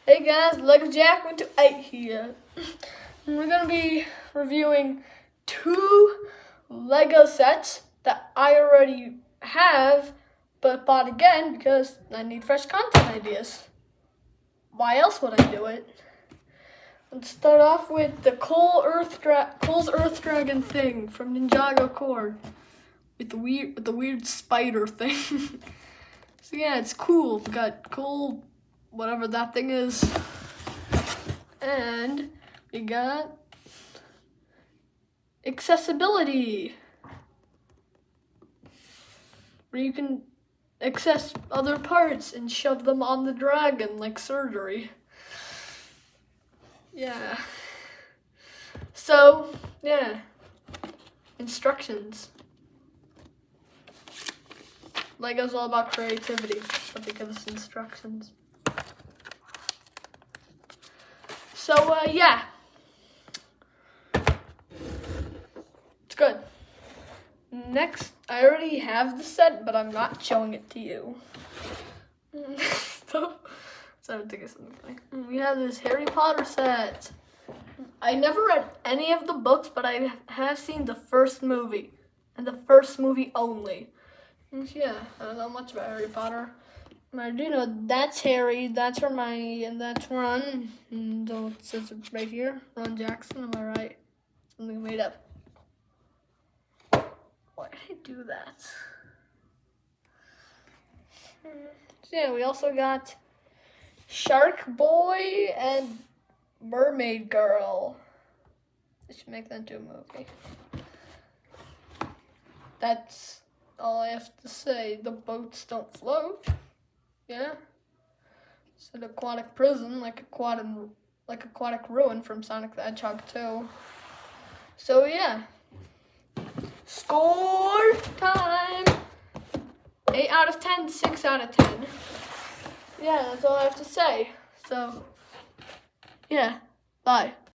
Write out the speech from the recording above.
Hey guys, Lego Jack 128 here. We're gonna be reviewing 2 Lego sets that I already have, but bought again because I need fresh content ideas. Why else would I do it? Let's start off with the Cole's Earth Dragon thing from Ninjago Core, with the weird spider thing. So yeah, it's cool. We got Cole, whatever that thing is, and we got accessibility, where you can access other parts and shove them on the dragon like surgery. Yeah. So, yeah. Instructions. Lego's all about creativity, but they give us instructions. So, yeah. It's good. Next, I already have the set, but I'm not showing it to you. So I'm thinking something funny. We have this Harry Potter set. I never read any of the books, but I have seen the first movie, and the first movie only. Yeah, I don't know much about Harry Potter. I do know that's Harry, that's Hermione, and that's Ron. And it says it right here, Ron Jackson, am I right? Something made up. Why did I do that? So yeah, we also got Shark Boy and Mermaid Girl. They should make that into a movie. That's all I have to say. The boats don't float. Yeah. It's an aquatic prison, like aquatic ruin from Sonic the Hedgehog 2. So yeah. Score time. 8 out of 10, 6 out of 10. Yeah, that's all I have to say. So, yeah. Bye.